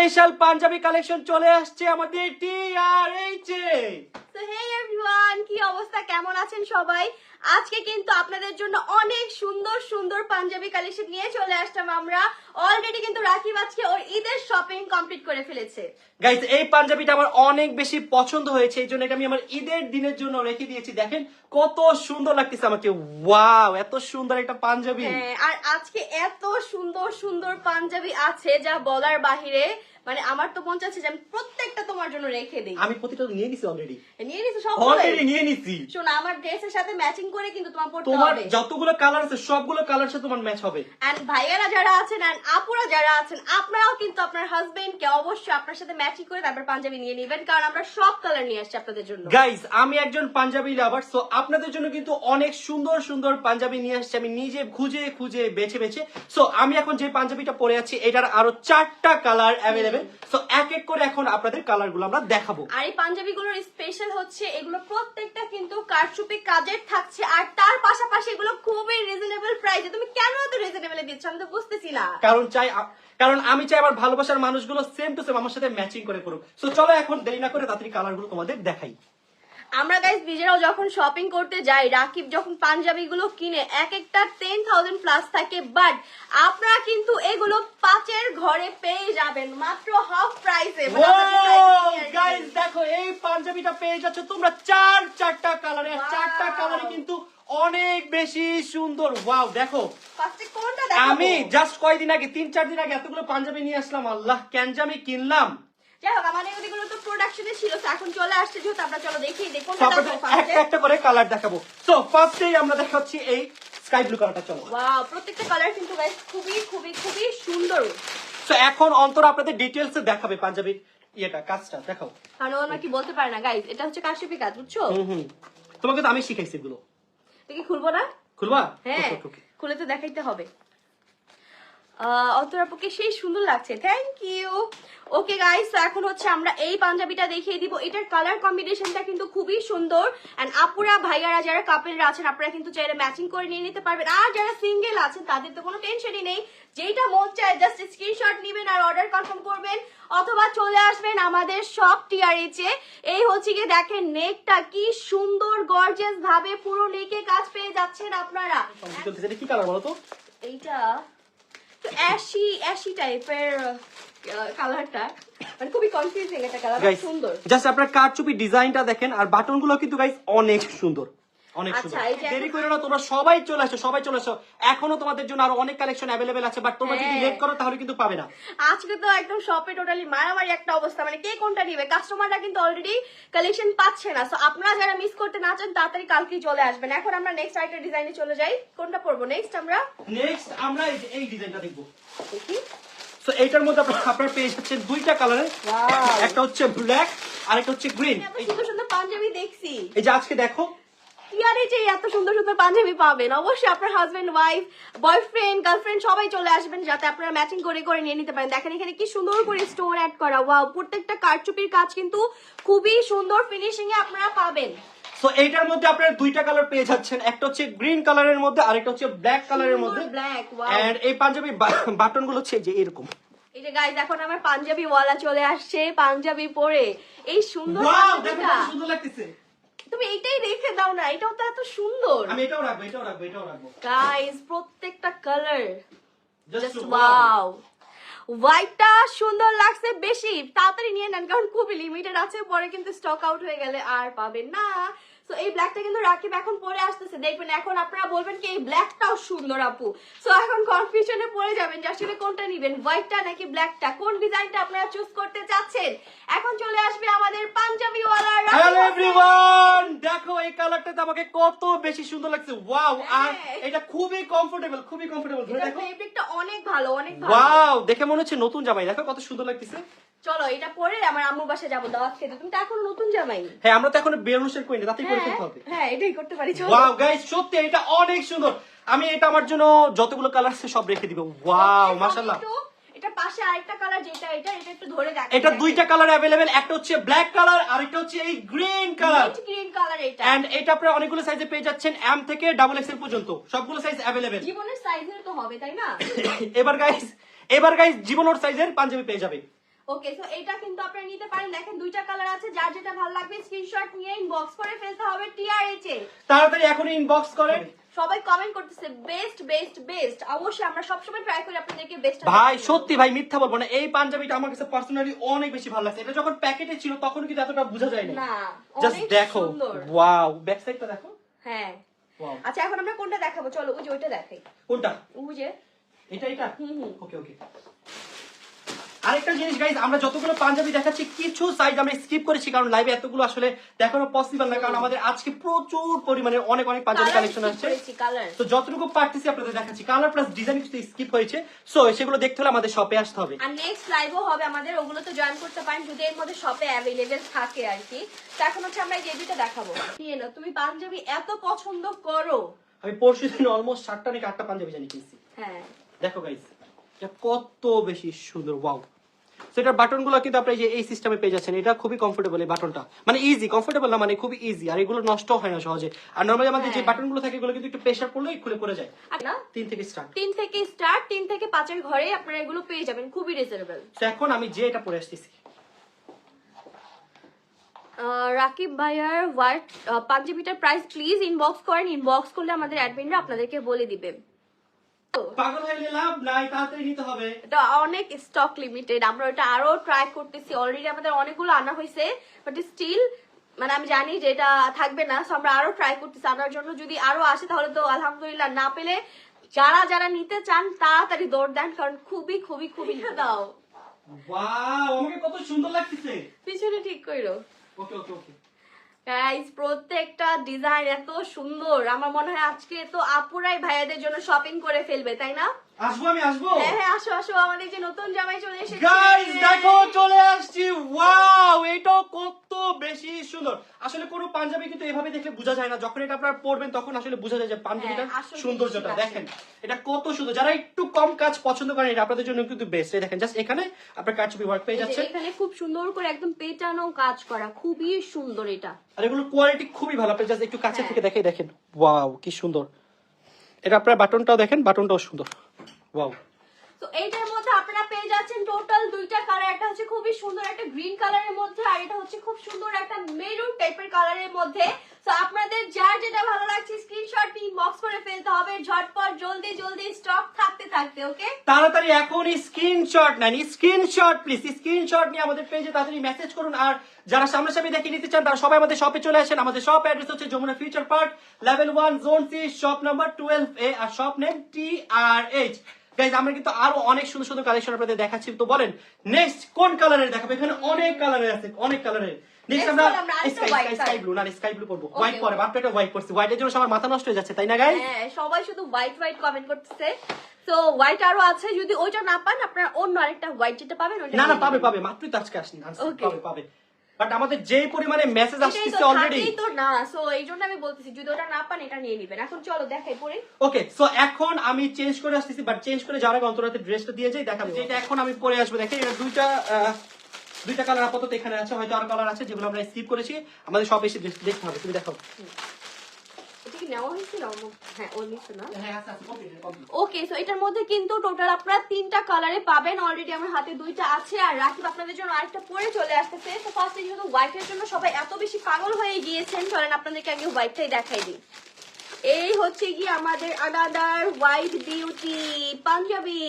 Special panjabi collection চলে আসছে আমাদের TRH এ। তো হে এভরিওয়ান, কি অবস্থা, কেমন আছেন সবাই? আজকে কিন্তু আপনাদের জন্য অনেক সুন্দর সুন্দর পাঞ্জাবি কালেকশন নিয়ে চলে আসলাম আমরা। অলরেডি কিন্তু রাকিব আজকে ওর ঈদের শপিং কমপ্লিট করে ফেলেছে। গাইস, এই পাঞ্জাবিটা আমার অনেক বেশি পছন্দ হয়েছে, এই জন্য এটা আমি আমার ঈদের দিনের জন্য রেখে দিয়েছি। দেখেন কত সুন্দর লাগতেছে আমাকে। ওয়াও, এত সুন্দর একটা পাঞ্জাবি। হ্যাঁ, আর আজকে এত সুন্দর সুন্দর পাঞ্জাবি আছে যা বলার বাহিরে। মানে আমার তো মন চাচ্ছে যে আমি প্রত্যেকটা তোমার জন্য রেখে দিই। আমি প্রতিটা নিয়ে নিছি অলরেডি। নিয়ে নিছো সব? অলরেডি নিয়ে নিছি। শোনো, আমার ড্রেসের সাথে ম্যাচিং করে কিন্তু তোমার পড়তে তোমার হবে। যতগুলো কালার আছে সবগুলো কালার সাথে তোমার ম্যাচ হবে। এন্ড ভাইয়ারা যারা আছেন এন্ড আপুরা যারা আছেন, আপনারাও কিন্তু আপনার হাজবেন্ড কে অবশ্যই আপনার সাথে ম্যাচিং করে তারপর পাঞ্জাবি নিয়ে নেবেন, কারণ আমরা সব কালার নিয়ে আসছি আপনাদের জন্য। গাইস, আমি একজন পাঞ্জাবি লাভার, সো আপনাদের জন্য কিন্তু অনেক সুন্দর সুন্দর পাঞ্জাবি নিয়ে আসছি আমি নিজে খুঁজে খুঁজে বেছে বেছে। সো আমি এখন যে পাঞ্জাবিটা পরে আছি এটার আরো 4টা কালার অ্যাভেলেবেল। সো এক এক করে এখন আপনাদের কালারগুলো আমরা দেখাবো। আর এই পাঞ্জাবিগুলোর স্পেশাল হচ্ছে এগুলো প্রত্যেকটা কিন্তু কারচুপি কাজের থাকছে, আর তার পাশাপাশি এগুলো খুবই রিজনেবল প্রাইসে। তুমি কেন এত রিজনেবলে দিচ্ছ আমি তো বুঝতেছি না। কারণ আমি চাই আমার ভালোবাসার মানুষগুলো সেম টু সেম আমার সাথে ম্যাচিং করে করুক। সো চলো এখন দেরি না করে তাড়াতাড়ি কালারগুলো তোমাদের দেখাই। আমরা গাইস নিজেরাও যখন শপিং করতে যাই, রাকিব যখন পাঞ্জাবিগুলো কিনে এক একটা 10,000 প্লাস থাকে, বাট আপনারা কিন্তু এগুলো 5-এর ঘরে পেয়ে যাবেন মাত্র হাফ প্রাইসে। গাইস দেখো, এই পাঞ্জাবিটা পেয়ে যাচ্ছে তোমরা 4টা কালারে। 4টা কালারে কিন্তু অনেক বেশি সুন্দর। ওয়াও, দেখো আমি জাস্ট কয়দিন আগে 3-4 দিন আগে এতগুলো পাঞ্জাবি নিয়ে আসলাম। আল্লাহ, কেন যে আমি কিনলাম। যাই হোক, আমাদের ওদিকগুলো তো প্রোডাকশনে ছিল, এখন চলে আসছে যেহেতু আমরা চলো দেখিয়ে দেখো একটা একটা করে কালার দেখাবো। সো ফার্স্টেই আমরা দেখাচ্ছি এই স্কাই ব্লু কালারটা। চলো। ওয়াও, প্রত্যেকটা কালার কিন্তু গাইস খুবই খুবই খুবই সুন্দর। সো এখন অন্তর আপনাদের ডিটেইলস এ দেখাবে পাঞ্জাবির ইয়েটা কাজটা দেখাও। কারণ ওরা কি বলতে পারে না গাইস, এটা হচ্ছে কারচুপি কাজ, বুঝছো? তোমাকে তো আমি শিখাইছি এগুলো। দেখি খুলবো না? খুলবা? হ্যাঁ, খুলে তো দেখাইতে হবে। অন্তরাপুকে সেই সুন্দর লাগছে, থ্যাংক ইউ। ওকে গাইস, এখন হচ্ছে আমরা এই পাঞ্জাবিটা দেখিয়ে দিব। এটার কালার কম্বিনেশনটা কিন্তু খুবই সুন্দর। এন্ড আপুরা ভাইয়ারা যারা কাপেলরা আছেন আপনারা কিন্তু চাইলে ম্যাচিং করে নিয়ে নিতে পারবেন। আর যারা সিঙ্গেল আছেন তাদের তো কোনো টেনশনই নেই, যেটা মন চায় জাস্ট স্ক্রিনশট নেবেন আর অর্ডার কনফার্ম করবেন, অথবা চলে আসবেন আমাদের সব TRH এ। এই হচ্ছে গিয়ে দেখেন নেকটা কি সুন্দর গর্জিয়াস ভাবে পুরো নেকে কাজ পেয়ে যাচ্ছেন আপনারা। কি কালার বলো তো? এইটা তো অ্যাশি টাইপের কালারটা, মানে খুবই কনফিউজিং একটা কালার, সুন্দর। জাস্ট আপনারা কারচুপি ডিজাইনটা দেখেন, আর বাটনগুলো কিন্তু গাইস অনেক সুন্দর, অনেক সুন্দর। দেরি করো না, তোমরা সবাই চলে আসো, সবাই চলে আসো। এখনো তোমাদের জন্য আরো অনেক কালেকশন अवेलेबल আছে, বাট তোমরা যদি লেট করো তাহলে কিন্তু পাবে না। আজকে তো একদম শপে টোটালি মারামারি একটা অবস্থা, মানে কে কোনটা নিবে। কাস্টমাররা কিন্তু অলরেডি কালেকশন পাচ্ছে না। সো আপনারা যারা মিস করতে না চান তাড়াতাড়ি কালকেই চলে আসবেন। এখন আমরা নেক্সট আইটেম ডিজাইনে চলে যাই। কোনটা পরবো নেক্সট? আমরা এই ডিজাইনটা দেখবো। দেখি। সো এইটার মধ্যে আপনারা পেয়ে যাচ্ছেন 2টা কালারের, একটা হচ্ছে ব্ল্যাক আর একটা হচ্ছে গ্রিন। এত সুন্দর সুন্দর পাঞ্জাবি দেখছি। এই যে আজকে দেখো TRH এ এত সুন্দর সুন্দর পাঞ্জাবি পাবেন, অবশ্যই আপনার হাজবেন্ড ওয়াইফ বয়ফ্রেন্ড গার্লফ্রেন্ড সবাই চলে আসবেন যাতে আপনারা ম্যাচিং করে করে নিয়ে নিতে পারেন। দেখেন এখানে কি সুন্দর করে স্টোন অ্যাড করা। ওয়াও, প্রত্যেকটা কারচুপির কাজ কিন্তু খুবই সুন্দর ফিনিশিং এ আপনারা পাবেন। সো এইটার মধ্যে আপনারা 2টা কালার পেয়ে যাচ্ছেন, একটা হচ্ছে গ্রিন কালারের মধ্যে আর একটা হচ্ছে ব্ল্যাক কালারের মধ্যে। Black, wow. এন্ড এই পাঞ্জাবি বাটনগুলো হচ্ছে যে এরকম। এই যে গাইস, এখন আমার পাঞ্জাবি ওয়ালা চলে আসছে পাঞ্জাবি পরে। এই সুন্দর ওয়াও, দেখো পাঞ্জাবিটা কত সুন্দর লাগতেছে। তুমি এইটাই রেখে দাও না, এটাও তো এত সুন্দর। আমি এটাও রাখবো, এটাও রাখবো, এটাও রাখবো। গাইস, প্রত্যেকটা কালার জাস্ট ওয়াও। হোয়াইটটা সুন্দর লাগছে বেশি, তাড়াতাড়ি নিয়ে নেন কারণ খুবই লিমিটেড আছে, পরে কিন্তু স্টক আউট হয়ে গেলে আর পাবেন না। তো এই ব্ল্যাকটা কিন্তু রাকিব এখন পরে আসতেছে, দেখবেন এখন আপনারা বলবেন কি এই ব্ল্যাকটাও সুন্দর আপু। সো এখন কনফিউশনে পড়ে যাবেন যে আসলে কোনটা নেবেন, হোয়াইটটা নাকি ব্ল্যাকটা, কোন ডিজাইনটা আপনারা চুজ করতে চাচ্ছেন। এখন চলে আসবে আমাদের পাঞ্জাবি ওয়ালা। হ্যালো এভরিওয়ান, দেখো এই কালারটা আমাকে কত বেশি সুন্দর লাগছে। ওয়াও, আর এটা খুবই কমফোর্টেবল, খুবই কমফোর্টেবল। ধরে দেখো, ফেব্রিকটা অনেক ভালো, অনেক ভালো। ওয়াও, দেখে মনে হচ্ছে নতুন জামাই। দেখো কত সুন্দর লাগতেছে। চলো এটা পরে আমার আম্মুর বাসায় যাবো দাওয়াত খেতে। তুমি তো এখন নতুন জামাই। হ্যাঁ, আমরা তো এখন বিয়ের অনুষ্ঠান করি না, তাতেই করে ফেলতে হবে। হ্যাঁ, এটাই করতে পারি। চলো। ওয়াও গাইস, সত্যি এটা অনেক সুন্দর। আমি এটা আমার জন্য যতগুলো কালার আছে সব রেখে দিব। ওয়াও, মাশাআল্লাহ। এটা পাশে আরেকটা কালার যেটা এটা একটু ধরে দেখো। এটা 2টা কালার अवेलेबल, একটা হচ্ছে ব্ল্যাক কালার আর একটা হচ্ছে এই গ্রিন কালার। গ্রিন কালার এটা। এন্ড এটা আপনারা অনেকগুলো সাইজে পেয়ে যাচ্ছেন, এম থেকে ডাবল এক্সেল পর্যন্ত সবগুলো সাইজ अवेलेबल। জীবনের সাইজের তো হবে তাই না? এবার গাইস জীবনের সাইজের পাঞ্জাবি পেয়ে যাবে। ওকে, তো এটা কিন্তু আপনারা নিতে পারেন। দেখেন দুইটা কালার আছে, যার যেটা ভালো লাগবে স্ক্রিনশট নিয়ে ইনবক্স করে ফেলতে হবে TRH এ। তাড়াতাড়ি এখনই ইনবক্স করেন। সবাই কমেন্ট করতেছে বেস্ট বেস্ট বেস্ট। অবশ্যই আমরা সবসময় ট্রাই করি আপনাদেরকে বেস্ট। ভাই সত্যি ভাই মিথ্যা বলবো না, এই পাঞ্জাবিটা আমার কাছে পার্সোনালি অনেক বেশি ভালো লাগছে। এটা যখন প্যাকেটে ছিল তখন কিন্তু এতটা বোঝা যায় না। জাস্ট দেখো, ওয়াও, ব্যাক সাইডটা দেখো। হ্যাঁ, ওয়াও। আচ্ছা এখন আমরা কোনটা দেখাবো? চলো ওই যে ওইটা দেখাই। কোনটা? ওই যে এটা। ওকে ওকে। আরেকটা জিনিস গাইস, আমরা যতগুলো পাঞ্জাবি দেখাচ্ছি কিছু সাইজ আমরা স্কিপ করেছি, কারণ লাইভে এতগুলো আসলে দেখানো পসিবল না, কারণ আমাদের আজকে প্রচুর পরিমাণে অনেক পাঞ্জাবি কালেকশন আসছে। তো যতটুকু পারতেছি আপনাদের দেখাচ্ছি। কালার প্লাস ডিজাইন কিছু স্কিপ হয়েছে, সো সেগুলো দেখতে হলে আমাদের শপে আসতে হবে। আর নেক্সট লাইভও হবে আমাদের, ওগুলো তো জয়েন করতে পারেন যদি এর মধ্যে শপে অ্যাভেলেবেল থাকে আর কি। তো এখন হচ্ছে আমরা এই যেটা দেখাবো। নিয়ে নাও, তুমি পাঞ্জাবি এত পছন্দ করো। আমি পরশুদিন অলমোস্ট 7টা নাকি 8টা পাঞ্জাবি জানি কিনছি। হ্যাঁ দেখো গাইস, এটা কত বেশি সুন্দর, ওয়াও। সেটার বাটনগুলো কিন্তু আপনি এই সিস্টেমে পেয়ে যাচ্ছেন। এটা খুবই কমফোর্টেবল, এই বাটনটা মানে ইজি, কমফোর্টেবল না মানে খুবই ইজি, আর এগুলো নষ্ট হয় না সহজে। আর নরমালি আমাদের যে বাটনগুলো থাকে এগুলো কিন্তু একটু প্রেসার পড়লেই খুলে পড়ে যায়। না 3 থেকে স্টার্ট, 3 থেকে 5 এর ঘরে আপনারা এগুলো পেয়ে যাবেন, খুবই রিজনেবল। তো এখন আমি যে এটা পরে আসতেছি, রাকিব ভাইয়ার হোয়াইট পাঞ্জাবিটার প্রাইস প্লিজ ইনবক্স করেন। ইনবক্স করলে আমাদের অ্যাডমিনরা আপনাদেরকে বলে দিবে। পাগল হয়ে লাভ নাই, তাড়াতাড়ি নিতে হবে। এটা অনেক স্টক লিমিটেড, আমরা এটা আরো ট্রাই করতেছি। অলরেডি আমাদের অনেকগুলো আনা হয়েছে, বাট স্টিল মানে আমি জানি যে এটা থাকবে না, সো আমরা আরো ট্রাই করতেছি আনার জন্য। যদি আরো আসে তাহলে তো আলহামদুলিল্লাহ, না পেলে যারা নিতে চান তাড়াতাড়ি দৌড় দেন, কারণ খুবই খুবই খুবই দাও। ওয়াও, আমাকে কত সুন্দর লাগতেছে। পিছনে ঠিক কইরো। ওকে ওকে ওকে গাইস, প্রত্যেকটা ডিজাইন এত সুন্দর, আমার মনে হয় আজকে তো আপুরাই ভাইয়াদের জন্য শপিং করে ফেলবে, তাই না? আসবো, আমি আসবো। হ্যাঁ আসো আসো, আমাদের যে নতুন জামাই চলে এসেছে। গাইস দেখো, চলে আসছি। ওয়াও, এটা কত বেশি সুন্দর। আসলে কোনো পাঞ্জাবি কিন্তু এভাবে দেখলে বোঝা যায় না, যখন এটা আপনারা পরবেন তখন আসলে বোঝা যায় যে পাঞ্জাবিটার সৌন্দর্যটা। দেখেন এটা কত সুন্দর। যারা একটু কম কাজ পছন্দ করেন এটা আপনাদের জন্য কিন্তু বেস্ট। এই দেখেন জাস্ট এখানে আপনার কারচুপি ওয়ার্ক পেয়ে যাচ্ছে। এখানে খুব সুন্দর করে একদম পেটানো কাজ করা, খুবই সুন্দর এটা। আর এগুলো কোয়ালিটি খুবই ভালো। আপনি জাস্ট একটু কাছে থেকে দেখে দেখেন, ওয়াও কি সুন্দর। এটা আপনার বাটনটাও দেখেন, বাটনটাও সুন্দর, ওয়াও। তো এইটার মধ্যে আপনারা পেয়ে যাচ্ছেন টোটাল দুইটা কালার। একটা হচ্ছে খুবই সুন্দর একটা গ্রিন কালারের মধ্যে, আর এটা হচ্ছে খুব সুন্দর একটা মেরুন টাইপের কালারের মধ্যে। তো আপনাদের যার যেটা ভালো লাগছে স্ক্রিনশট ইনবক্স করে ফেলতে হবে ঝটপট, জলদি জলদি, স্টক থাকতে থাকতে। ওকে, তাড়াতাড়ি এখনই স্ক্রিনশট নেন, স্ক্রিনশট প্লিজ, স্ক্রিনশট নিয়ে আমাদের পেজে তাড়াতাড়ি মেসেজ করুন। আর যারা সামনাসামনি দেখে নিতে চান তারা সবাই আমাদের শপে চলে আসেন। আমাদের শপ অ্যাড্রেস হচ্ছে Jamuna Future Park, level 1 zone C, shop number 12A, আর শপ নেম TRH। গাইজ আমরা কিন্তু আরো অনেক সুন্দর সুন্দর কালেকশন আপনাদের দেখাচ্ছি। তো বলেন নেক্সট কোন কালারের দেখাবো? এখানে অনেক কালারের আছে, অনেক কালারের। নেক্সট আমরা স্কাই ব্লু, না স্কাই ব্লু করব। হোয়াইট পরে বাপ এটা হোয়াইট করছি, হোয়াইটের জন্য সবার মাথা নষ্ট হয়ে যাচ্ছে, তাই না গাইজ? হ্যাঁ, সবাই শুধু হোয়াইট হোয়াইট কমেন্ট করতেছে। তো হোয়াইট আরো আছে, যদি ওইটা না পান আপনারা অন্য আরেকটা হোয়াইট যেটা পাবেন ওটা। না পাবে মাত্রই তো আজকে আসেন, পাবে। বাট আমাদের যে পরিমাণে মেসেজ আসছে অলরেডি, তো না, সো এইজন্য আমি বলতেছি যদি ওটা না পান এটা নিয়ে নেবেন। এখন চলো দেখাই পরে। ওকে, সো এখন আমি চেঞ্জ করে আসতেছি, বাট চেঞ্জ করে যাওয়ার আগে অন্তরাতে ড্রেসটা দিয়ে যাই, দেখাবো যেটা এখন আমি পরে আসবো। দেখেন এটা দুইটা কালার আপাতত এখানে আছে, হয়তো আরো কালার আছে যেগুলো আমরা স্কিপ করেছি। আমাদের সব এসে দেখতে হবে, তুমি দেখো। এটা কি নেওয়া হয়েছিল? হ্যাঁ, ও নিছে না। হ্যাঁ আচ্ছা কমপ্লিট। ওকে, সো এটার মধ্যে কিন্তু টোটাল আপনারা 3টা কালারে পাবেন। অলরেডি আমার হাতে 2টা আছে, আর রাকিব আপনাদের জন্য আরেকটা পরে চলে আসতেছে। তো ফার্স্টে যেহেতু হোয়াইটের জন্য সবাই এত বেশি পাগল হয়ে গিয়েছেন, চলেন আপনাদেরকে আগে হোয়াইটটাই দেখাই দিই। এই হচ্ছে কি আমাদের আনাদার হোয়াইট বিউটি পাঞ্জাবি।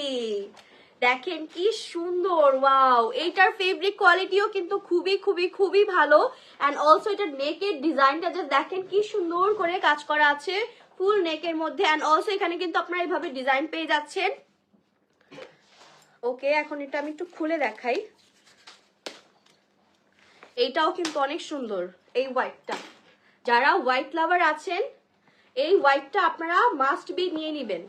দেখেন কি সুন্দর, ওয়াও। এইটার ফেব্রিক কোয়ালিটিও কিন্তু খুবই খুবই খুবই ভালো। এন্ড অলসো এটার নেকের ডিজাইনটা জাস্ট দেখেন কি সুন্দর করে কাজ করা আছে ফুল নেকের মধ্যে। এন্ড অলসো এখানে কিন্তু আপনারা এইভাবে ডিজাইন পেয়ে যাচ্ছেন। ওকে, এখন এটা আমি একটু খুলে দেখাই। এইটাও কিন্তু অনেক সুন্দর, এই হোয়াইটটা। যারা হোয়াইট লাভার আছেন এই হোয়াইটটা আপনারা মাস্ট বি নিয়ে নেবেন।